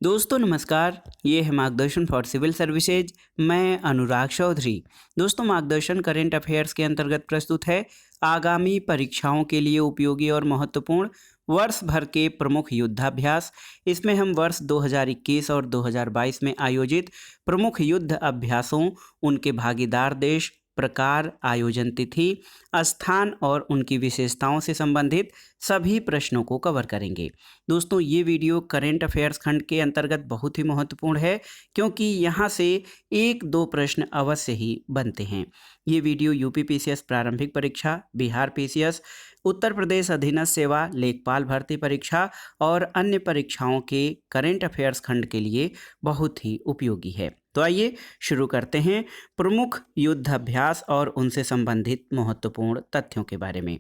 दोस्तों नमस्कार, ये है मार्गदर्शन फॉर सिविल सर्विसेज। मैं अनुराग चौधरी। दोस्तों मार्गदर्शन करेंट अफेयर्स के अंतर्गत प्रस्तुत है आगामी परीक्षाओं के लिए उपयोगी और महत्वपूर्ण वर्ष भर के प्रमुख युद्धाभ्यास। इसमें हम वर्ष 2021 और 2022 में आयोजित प्रमुख युद्ध अभ्यासों, उनके भागीदार देश, प्रकार, आयोजन तिथि, स्थान और उनकी विशेषताओं से संबंधित सभी प्रश्नों को कवर करेंगे। दोस्तों ये वीडियो करेंट अफेयर्स खंड के अंतर्गत बहुत ही महत्वपूर्ण है, क्योंकि यहाँ से एक दो प्रश्न अवश्य ही बनते हैं। ये वीडियो यूपी पीसीएस प्रारंभिक परीक्षा, बिहार पीसीएस, उत्तर प्रदेश अधीनस्थ सेवा, लेखपाल भर्ती परीक्षा और अन्य परीक्षाओं के करेंट अफेयर्स खंड के लिए बहुत ही उपयोगी है। तो आइए शुरू करते हैं प्रमुख युद्ध अभ्यास और उनसे संबंधित महत्वपूर्ण तथ्यों के बारे में।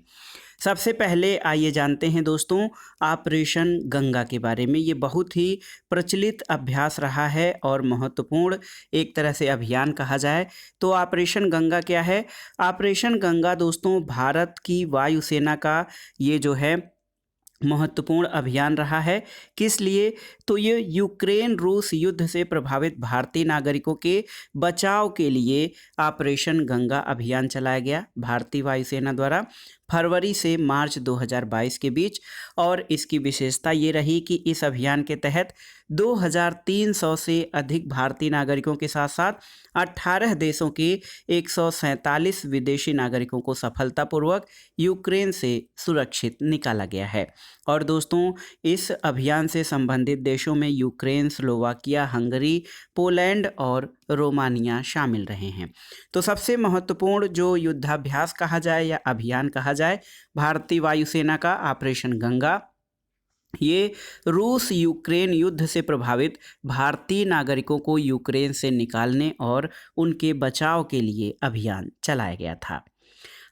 सबसे पहले आइए जानते हैं दोस्तों ऑपरेशन गंगा के बारे में। ये बहुत ही प्रचलित अभ्यास रहा है और महत्वपूर्ण एक तरह से अभियान कहा जाए तो ऑपरेशन गंगा क्या है? ऑपरेशन गंगा दोस्तों भारत की वायुसेना का ये जो है महत्वपूर्ण अभियान रहा है। किस लिए? तो ये यूक्रेन रूस युद्ध से प्रभावित भारतीय नागरिकों के बचाव के लिए ऑपरेशन गंगा अभियान चलाया गया भारतीय वायुसेना द्वारा फरवरी से मार्च 2022 के बीच। और इसकी विशेषता ये रही कि इस अभियान के तहत 2300 से अधिक भारतीय नागरिकों के साथ साथ 18 देशों के 147 विदेशी नागरिकों को सफलतापूर्वक यूक्रेन से सुरक्षित निकाला गया है। और दोस्तों इस अभियान से संबंधित देशों में यूक्रेन, स्लोवाकिया, हंगरी, पोलैंड और रोमानिया शामिल रहे हैं। तो सबसे महत्वपूर्ण जो युद्धाभ्यास कहा जाए या अभियान कहा जाए भारतीय वायुसेना का ऑपरेशन गंगा, ये रूस यूक्रेन युद्ध से प्रभावित भारतीय नागरिकों को यूक्रेन से निकालने और उनके बचाव के लिए अभियान चलाया गया था।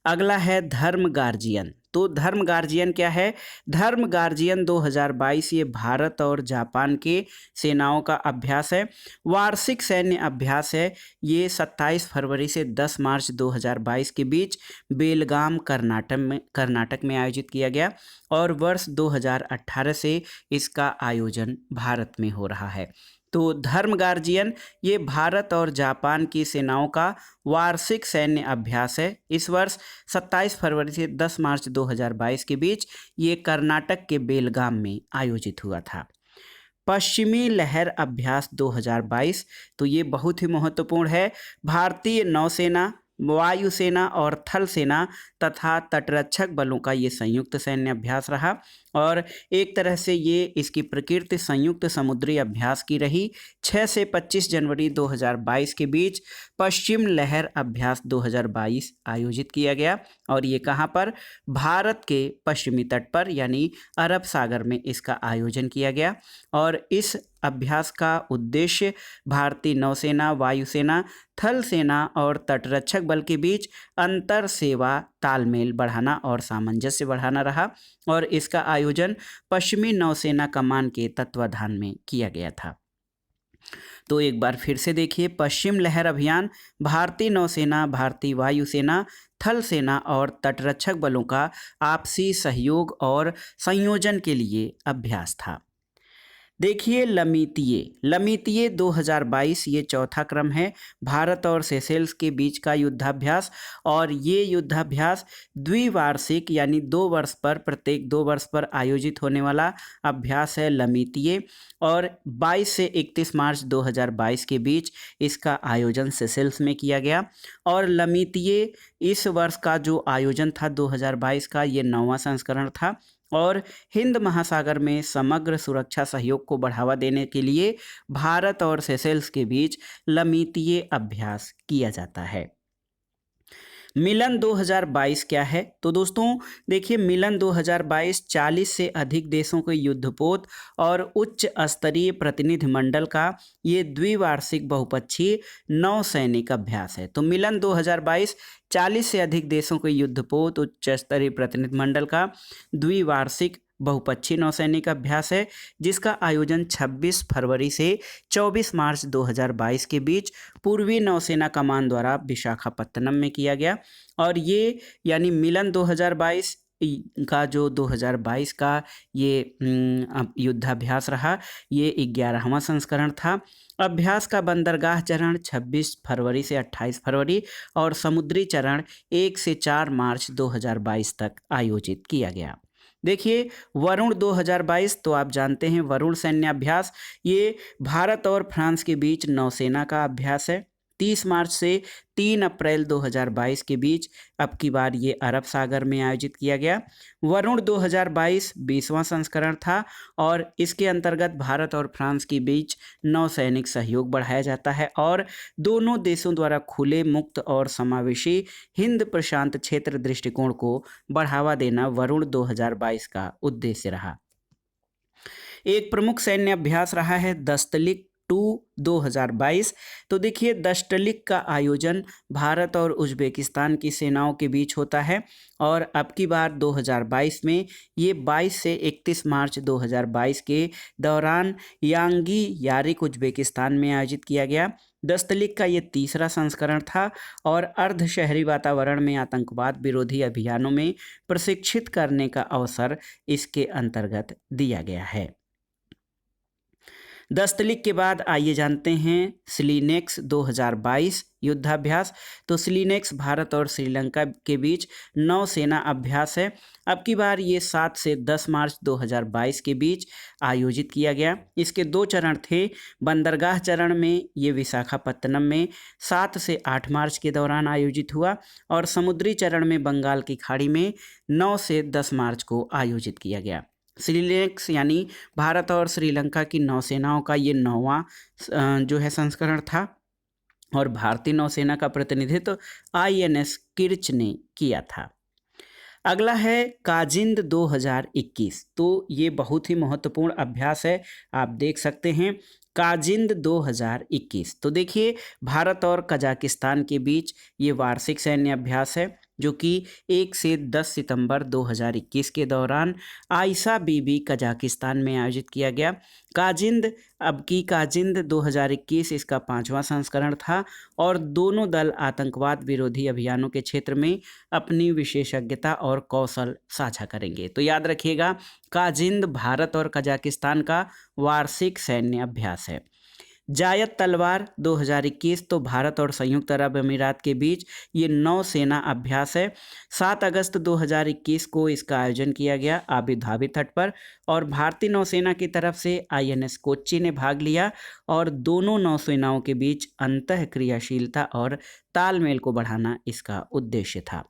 अगला है धर्म गार्जियन। तो धर्म गार्जियन क्या है? धर्म गार्जियन 2022 ये भारत और जापान के सेनाओं का अभ्यास है, वार्षिक सैन्य अभ्यास है। ये 27 फरवरी से 10 मार्च 2022 के बीच बेलगाम कर्नाटक में आयोजित किया गया और वर्ष 2018 से इसका आयोजन भारत में हो रहा है। तो धर्म गार्जियन ये भारत और जापान की सेनाओं का वार्षिक सैन्य अभ्यास है। इस वर्ष 27 फरवरी से 10 मार्च 2022 के बीच ये कर्नाटक के बेलगाम में आयोजित हुआ था। पश्चिमी लहर अभ्यास 2022, तो ये बहुत ही महत्वपूर्ण है। भारतीय नौसेना, वायुसेना और थल सेना तथा तटरक्षक बलों का ये संयुक्त सैन्य अभ्यास रहा और एक तरह से ये इसकी प्रकृति संयुक्त समुद्री अभ्यास की रही। 6 से 25 जनवरी 2022 के बीच पश्चिम लहर अभ्यास 2022 आयोजित किया गया और ये कहाँ पर? भारत के पश्चिमी तट पर यानी अरब सागर में इसका आयोजन किया गया। और इस अभ्यास का उद्देश्य भारतीय नौसेना, वायुसेना, थल सेना और तटरक्षक बल के बीच अंतर सेवा तालमेल बढ़ाना और सामंजस्य बढ़ाना रहा और इसका आयोजन पश्चिमी नौसेना कमान के तत्वाधान में किया गया था। तो एक बार फिर से देखिए, पश्चिम लहर अभियान भारतीय नौसेना, भारतीय वायुसेना, थल सेना और तटरक्षक बलों का आपसी सहयोग और संयोजन के लिए अभ्यास था। देखिए लमीतिये 2022 ये चौथा क्रम है भारत और सेशेल्स के बीच का युद्धाभ्यास और ये युद्धाभ्यास द्विवार्षिक यानी 2 वर्ष पर, प्रत्येक 2 वर्ष पर आयोजित होने वाला अभ्यास है लमीतिये। और 22 से 31 मार्च 2022 के बीच इसका आयोजन सेशेल्स में किया गया और लमीतिये इस वर्ष का जो आयोजन था 2022 का, ये 9वां संस्करण था और हिंद महासागर में समग्र सुरक्षा सहयोग को बढ़ावा देने के लिए भारत और सेशेल्स के बीच लमीतिये अभ्यास किया जाता है। मिलन 2022 क्या है? तो दोस्तों देखिए, मिलन 2022 40 से अधिक देशों के युद्धपोत और उच्च स्तरीय प्रतिनिधिमंडल का ये द्विवार्षिक बहुपक्षीय नौसैनिक अभ्यास है। तो मिलन 2022 40 से अधिक देशों के युद्धपोत, उच्च स्तरीय प्रतिनिधिमंडल का द्विवार्षिक बहुपक्षीय नौसैनिक अभ्यास है जिसका आयोजन 26 फरवरी से 24 मार्च 2022 के बीच पूर्वी नौसेना कमान द्वारा विशाखापत्तनम में किया गया। और ये यानी मिलन 2022 का जो 2022 का ये युद्धाभ्यास रहा, ये 11वां संस्करण था। अभ्यास का बंदरगाह चरण 26 फरवरी से 28 फरवरी और समुद्री चरण 1 से 4 मार्च 2022 तक आयोजित किया गया। देखिए, वरुण 2022 तो आप जानते हैं, वरुण सैन्य अभ्यास ये भारत और फ्रांस के बीच नौसेना का अभ्यास है। 30 मार्च से 3 अप्रैल 2022 के बीच अब की बार ये अरब सागर में आयोजित किया गया। वरुण 2022 20वां संस्करण था और इसके अंतर्गत भारत और फ्रांस के बीच नौसैनिक सहयोग बढ़ाया जाता है और दोनों देशों द्वारा खुले, मुक्त और समावेशी हिंद प्रशांत क्षेत्र दृष्टिकोण को बढ़ावा देना वरुण 2022 का उद्देश्य रहा। एक प्रमुख सैन्य अभ्यास रहा है दस्तलिक 2 2022। तो देखिए, दस्तलिक का आयोजन भारत और उज्बेकिस्तान की सेनाओं के बीच होता है और अब की बार 2022 में ये 22 से 31 मार्च 2022 के दौरान यांगी यारिक उज्बेकिस्तान में आयोजित किया गया। दस्तलिक का ये तीसरा संस्करण था और अर्ध शहरी वातावरण में आतंकवाद विरोधी अभियानों में प्रशिक्षित करने का अवसर इसके अंतर्गत दिया गया है। दस्तलिक के बाद आइए जानते हैं स्लीनेक्स 2022 युद्धाभ्यास। तो स्लीनेक्स भारत और श्रीलंका के बीच नौसेना अभ्यास है। अब की बार ये 7 से 10 मार्च 2022 के बीच आयोजित किया गया। इसके 2 चरण थे। बंदरगाह चरण में ये विशाखापत्तनम में 7 से 8 मार्च के दौरान आयोजित हुआ और समुद्री चरण में बंगाल की खाड़ी में 9 से 10 मार्च को आयोजित किया गया। स्लीनेक्स यानी भारत और श्रीलंका की नौसेनाओं का ये 9वां जो है संस्करण था और भारतीय नौसेना का प्रतिनिधित्व INS किर्च ने किया था। अगला है काजिंद 2021। तो ये बहुत ही महत्वपूर्ण अभ्यास है, आप देख सकते हैं काजिंद 2021। तो देखिए, भारत और कजाकिस्तान के बीच ये वार्षिक सैन्य अभ्यास है जो कि 1 से 10 सितंबर 2021 के दौरान आयशा बीबी कजाकिस्तान में आयोजित किया गया। काजिंद अब की काजिंद 2021 इसका 5वां संस्करण था और दोनों दल आतंकवाद विरोधी अभियानों के क्षेत्र में अपनी विशेषज्ञता और कौशल साझा करेंगे। तो याद रखिएगा, काजिंद भारत और कजाकिस्तान का वार्षिक सैन्य अभ्यास है। जायद तलवार 2021। तो भारत और संयुक्त अरब अमीरात के बीच ये नौसेना अभ्यास है। 7 अगस्त 2021 को इसका आयोजन किया गया अबू धाबी तट पर और भारतीय नौसेना की तरफ से INS कोच्चि ने भाग लिया और दोनों नौसेनाओं के बीच अंतः क्रियाशीलता और तालमेल को बढ़ाना इसका उद्देश्य था।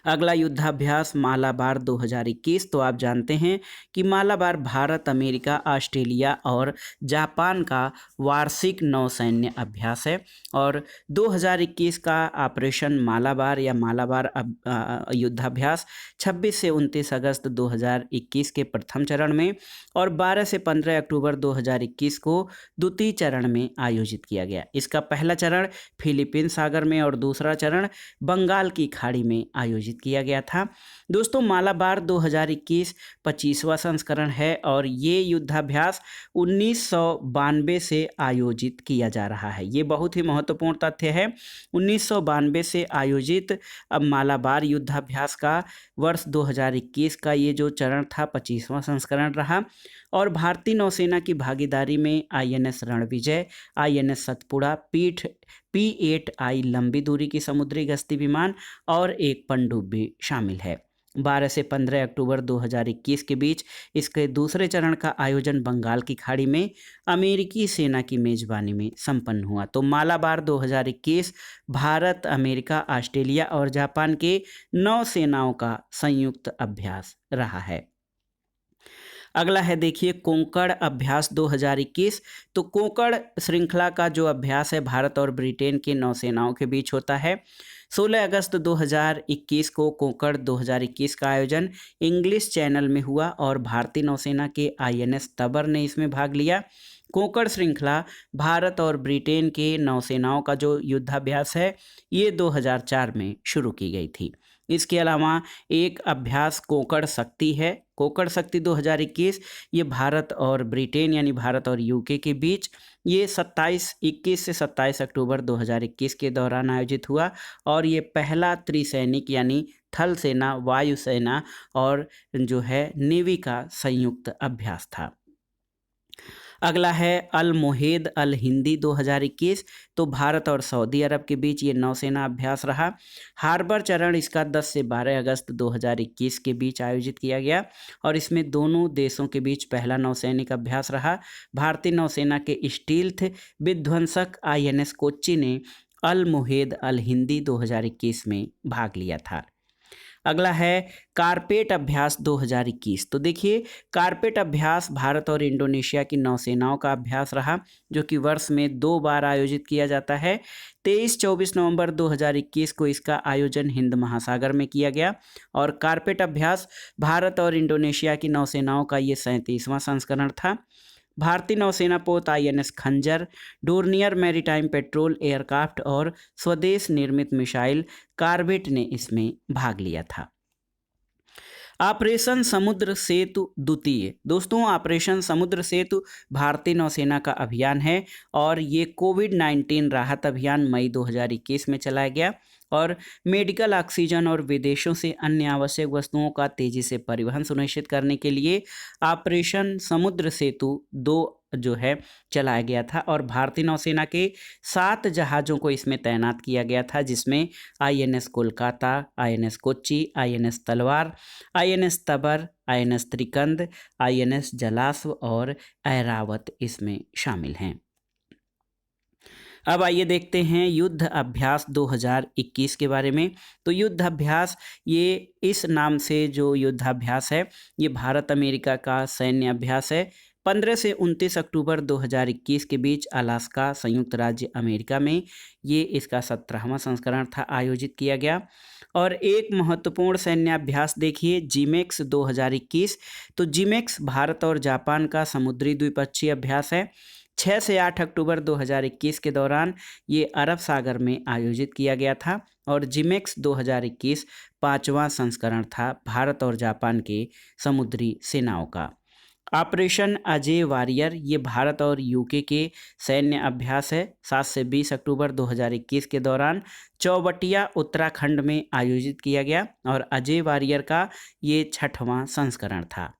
अगला युद्धाभ्यास मालाबार 2021। तो आप जानते हैं कि मालाबार भारत, अमेरिका, ऑस्ट्रेलिया और जापान का वार्षिक नौसैन्य अभ्यास है और 2021 का ऑपरेशन मालाबार या मालाबार युद्धाभ्यास 26 से 29 अगस्त 2021 के प्रथम चरण में और 12 से 15 अक्टूबर 2021 को द्वितीय चरण में आयोजित किया गया। इसका पहला चरण फिलीपीन सागर में और दूसरा चरण बंगाल की खाड़ी में आयोजित किया गया था। दोस्तों, मालाबार 2021 25वां संस्करण है और ये युद्धाभ्यास 1992 से आयोजित किया जा रहा है। ये बहुत ही महत्वपूर्ण तथ्य है। 1992 से आयोजित अब मालाबार युद्धाभ्यास का वर्ष 2021 का ये जो चरण था 25वां संस्करण रहा और भारतीय नौसेना की भागीदारी में INS Ranvijay, INS Satpura, P8I लंबी दूरी की समुद्री गश्ती विमान और एक पनडुब्बी शामिल है। 12 से 15 अक्टूबर 2021 के बीच इसके दूसरे चरण का आयोजन बंगाल की खाड़ी में अमेरिकी सेना की मेजबानी में संपन्न हुआ। तो मालाबार 2021 भारत, अमेरिका, ऑस्ट्रेलिया और जापान के नौसेनाओं का संयुक्त अभ्यास रहा है। अगला है देखिए कोंकण अभ्यास 2021। तो कोंकण श्रृंखला का जो अभ्यास है भारत और ब्रिटेन के नौसेनाओं के बीच होता है। 16 अगस्त 2021 को कोंकण 2021 का आयोजन इंग्लिश चैनल में हुआ और भारतीय नौसेना के INS तबर ने इसमें भाग लिया। कोंकण श्रृंखला भारत और ब्रिटेन के नौसेनाओं का जो युद्धाभ्यास है ये 2004 में शुरू की गई थी। इसके अलावा एक अभ्यास कोकड़ शक्ति है। कोकड़ शक्ति 2021 ये भारत और ब्रिटेन यानी भारत और यूके के बीच ये 21 से 27 अक्टूबर 2021 के दौरान आयोजित हुआ और ये पहला त्रिसैनिक यानी थल सेना, वायुसेना और जो है नेवी का संयुक्त अभ्यास था। अगला है अल मोहेद अल हिंदी 2021। तो भारत और सऊदी अरब के बीच ये नौसेना अभ्यास रहा। हार्बर चरण इसका 10 से 12 अगस्त 2021 के बीच आयोजित किया गया और इसमें दोनों देशों के बीच पहला नौसैनिक अभ्यास रहा। भारतीय नौसेना के स्टील्थ विध्वंसक INS कोच्चि ने अल मोहेद अल हिंदी 2021 में भाग लिया था। अगला है कारपेट अभ्यास 2021। तो देखिए, कारपेट अभ्यास भारत और इंडोनेशिया की नौसेनाओं का अभ्यास रहा जो कि वर्ष में 2 बार आयोजित किया जाता है। 23-24 नवंबर 2021 को इसका आयोजन हिंद महासागर में किया गया और कारपेट अभ्यास भारत और इंडोनेशिया की नौसेनाओं का ये 37वां संस्करण था। भारतीय नौसेना पोत INS खंजर, डोर्नियर मैरीटाइम पेट्रोल एयरक्राफ्ट और स्वदेश निर्मित मिसाइल कार्वेट ने इसमें भाग लिया था। ऑपरेशन समुद्र सेतु द्वितीय। दोस्तों, ऑपरेशन समुद्र सेतु भारतीय नौसेना का अभियान है और ये कोविड-19 राहत अभियान मई 2021 में चलाया गया और मेडिकल ऑक्सीजन और विदेशों से अन्य आवश्यक वस्तुओं का तेजी से परिवहन सुनिश्चित करने के लिए ऑपरेशन समुद्र सेतु 2 जो है चलाया गया था और भारतीय नौसेना के 7 जहाज़ों को इसमें तैनात किया गया था, जिसमें INS Kolkata, INS Kochi, INS तलवार, INS तबर, INS त्रिकंद, INS जलाश्व और ऐरावत इसमें शामिल हैं। अब आइए देखते हैं युद्ध अभ्यास 2021 के बारे में। तो युद्ध अभ्यास ये इस नाम से जो युद्धाभ्यास है ये भारत अमेरिका का सैन्य अभ्यास है। 15 से 29 अक्टूबर 2021 के बीच अलास्का, संयुक्त राज्य अमेरिका में ये इसका 17वां संस्करण था, आयोजित किया गया। और एक महत्वपूर्ण सैन्य अभ्यास देखिए जीमेक्स 2021। तो जीमेक्स भारत और जापान का समुद्री द्विपक्षीय अभ्यास है। 6 से 8 अक्टूबर 2021 के दौरान ये अरब सागर में आयोजित किया गया था और जिमेक्स 2021 5वां संस्करण था भारत और जापान के समुद्री सेनाओं का। ऑपरेशन अजय वारियर ये भारत और यूके के सैन्य अभ्यास है। 7 से 20 अक्टूबर 2021 के दौरान चौबटिया उत्तराखंड में आयोजित किया गया और अजय वारियर का ये 6वां संस्करण था।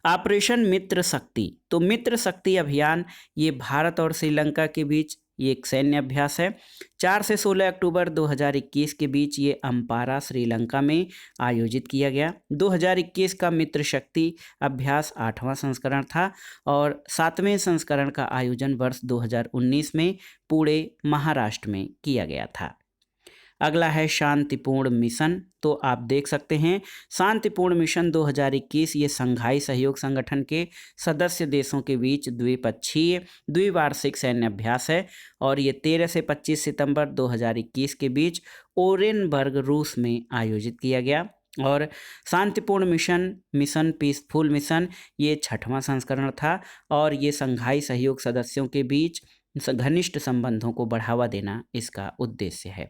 ऑपरेशन मित्र शक्ति। तो मित्र शक्ति अभियान ये भारत और श्रीलंका के बीच ये एक सैन्य अभ्यास है। 4 से 16 अक्टूबर 2021 के बीच ये अम्पारा श्रीलंका में आयोजित किया गया। 2021 का मित्र शक्ति अभ्यास 8वां संस्करण था और 7वें संस्करण का आयोजन वर्ष 2019 में पुणे, महाराष्ट्र में किया गया था। अगला है शांतिपूर्ण मिशन। तो आप देख सकते हैं शांतिपूर्ण मिशन 2021 ये संघाई सहयोग संगठन के सदस्य देशों के बीच द्विपक्षीय द्विवार्षिक सैन्य अभ्यास है और ये 13 से 25 सितंबर 2021 के बीच ओरेनबर्ग, रूस में आयोजित किया गया। और शांतिपूर्ण मिशन, मिशन पीसफुल मिशन ये 6वां संस्करण था और ये संघाई सहयोग सदस्यों के बीच घनिष्ठ संबंधों को बढ़ावा देना इसका उद्देश्य है।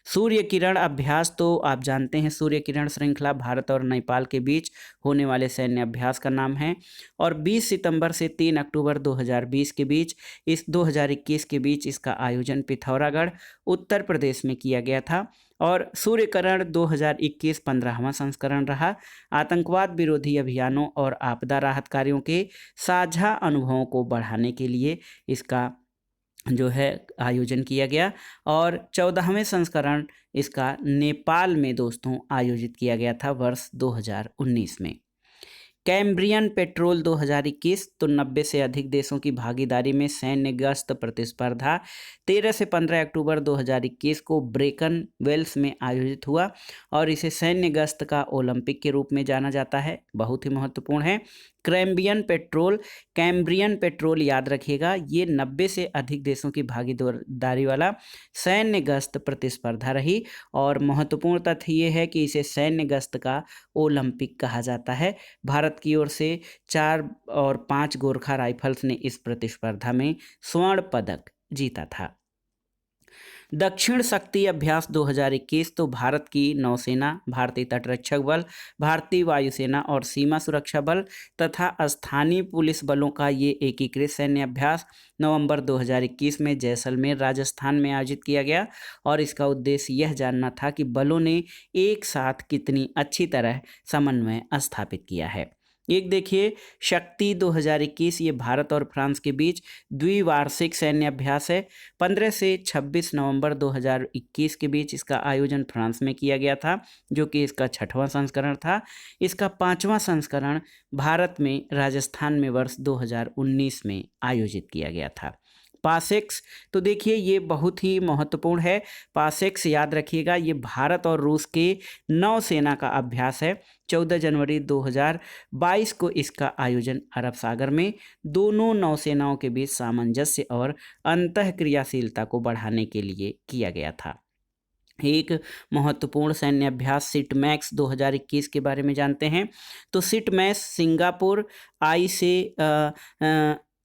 सूर्य किरण अभ्यास। तो आप जानते हैं सूर्य किरण श्रृंखला भारत और नेपाल के बीच होने वाले सैन्य अभ्यास का नाम है और 20 सितंबर से 3 अक्टूबर 2020 के बीच इस 2021 के बीच इसका आयोजन पिथौरागढ़, उत्तर प्रदेश में किया गया था और सूर्य किरण 2021 15वां संस्करण रहा। आतंकवाद विरोधी अभियानों और आपदा राहत कार्यों के साझा अनुभवों को बढ़ाने के लिए इसका जो है आयोजन किया गया और 14वें संस्करण इसका नेपाल में दोस्तों आयोजित किया गया था वर्ष 2019 में। Cambrian petrol 2021। तो 90 से अधिक देशों की भागीदारी में सैन्य गश्त प्रतिस्पर्धा 13 से 15 अक्टूबर 2021 को ब्रेकन वेल्स में आयोजित हुआ और इसे सैन्य गश्त का ओलंपिक के रूप में जाना जाता है। बहुत ही महत्वपूर्ण है। कैम्ब्रियन पेट्रोल याद रखिएगा, ये 90 से अधिक देशों की भागीदारी वाला सैन्य गश्त प्रतिस्पर्धा रही और महत्वपूर्ण तथ्य ये है कि इसे सैन्य गश्त का ओलंपिक कहा जाता है। भारत की ओर से 4 और 5 गोरखा राइफल्स ने इस प्रतिस्पर्धा में स्वर्ण पदक जीता था। दक्षिण शक्ति अभ्यास 2021 तो भारत की नौसेना, भारतीय तटरक्षक बल, भारतीय वायुसेना और सीमा सुरक्षा बल तथा स्थानीय पुलिस बलों का ये एकीकृत सैन्य अभ्यास नवंबर 2021 में जैसलमेर राजस्थान में आयोजित किया गया और इसका उद्देश्य यह जानना था कि बलों ने एक साथ कितनी अच्छी तरह समन्वय स्थापित किया है। एक देखिए शक्ति 2021, ये भारत और फ्रांस के बीच द्विवार्षिक सैन्य अभ्यास है। 15 से 26 नवंबर 2021 के बीच इसका आयोजन फ्रांस में किया गया था, जो कि इसका 6वां संस्करण था। इसका 5वां संस्करण भारत में राजस्थान में वर्ष 2019 में आयोजित किया गया था। पासेक्स, तो देखिए ये बहुत ही महत्वपूर्ण है। पासेक्स याद रखिएगा, ये भारत और रूस के नौसेना का अभ्यास है। 14 जनवरी 2022 को इसका आयोजन अरब सागर में दोनों नौसेनाओं के बीच सामंजस्य और अंतःक्रियाशीलता को बढ़ाने के लिए किया गया था। एक महत्वपूर्ण सैन्य अभ्यास सिटमैक्स 2021 के बारे में जानते हैं। तो सिटमैक्स सिंगापुर, आई से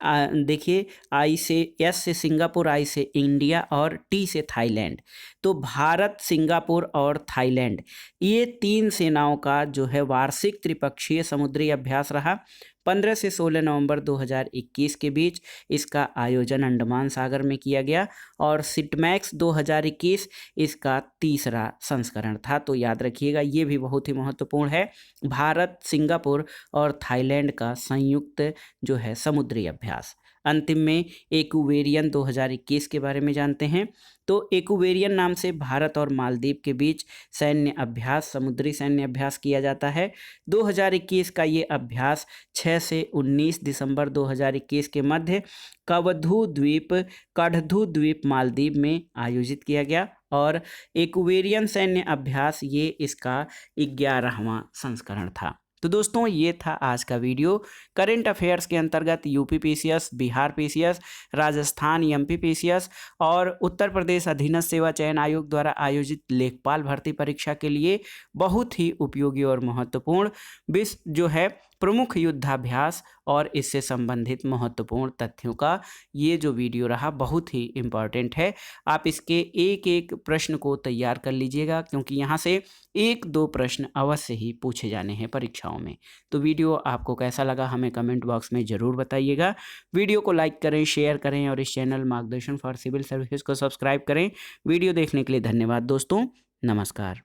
देखिए आई से एस से सिंगापुर, आई से इंडिया और टी से थाईलैंड। तो भारत, सिंगापुर और थाईलैंड, ये 3 सेनाओं का जो है वार्षिक त्रिपक्षीय समुद्री अभ्यास रहा। 15 से 16 नवंबर 2021 के बीच इसका आयोजन अंडमान सागर में किया गया और सिटमैक्स 2021 इसका 3रा संस्करण था। तो याद रखिएगा ये भी बहुत ही महत्वपूर्ण है, भारत, सिंगापुर और थाईलैंड का संयुक्त जो है समुद्री अभ्यास। अंतिम में एक्वेरियन 2021 के बारे में जानते हैं। तो एक्वेरियन नाम से भारत और मालदीव के बीच सैन्य अभ्यास, समुद्री सैन्य अभ्यास किया जाता है। 2021 का ये अभ्यास 6 से 19 दिसंबर 2021 के मध्य कढ़धू द्वीप मालदीव में आयोजित किया गया और एक्वेरियन सैन्य अभ्यास ये इसका 11वां संस्करण था। तो दोस्तों ये था आज का वीडियो। करंट अफेयर्स के अंतर्गत UP PCS, Bihar PCS, Rajasthan MP PCS और उत्तर प्रदेश अधीनस्थ सेवा चयन आयोग द्वारा आयोजित लेखपाल भर्ती परीक्षा के लिए बहुत ही उपयोगी और महत्वपूर्ण जो है प्रमुख युद्धाभ्यास और इससे संबंधित महत्वपूर्ण तथ्यों का ये जो वीडियो रहा बहुत ही इम्पॉर्टेंट है। आप इसके एक एक प्रश्न को तैयार कर लीजिएगा, क्योंकि यहाँ से 1-2 प्रश्न अवश्य ही पूछे जाने हैं परीक्षाओं में। तो वीडियो आपको कैसा लगा हमें कमेंट बॉक्स में ज़रूर बताइएगा। वीडियो को लाइक करें, शेयर करें और इस चैनल मार्गदर्शन फॉर सिविल सर्विसेज को सब्सक्राइब करें। वीडियो देखने के लिए धन्यवाद दोस्तों, नमस्कार।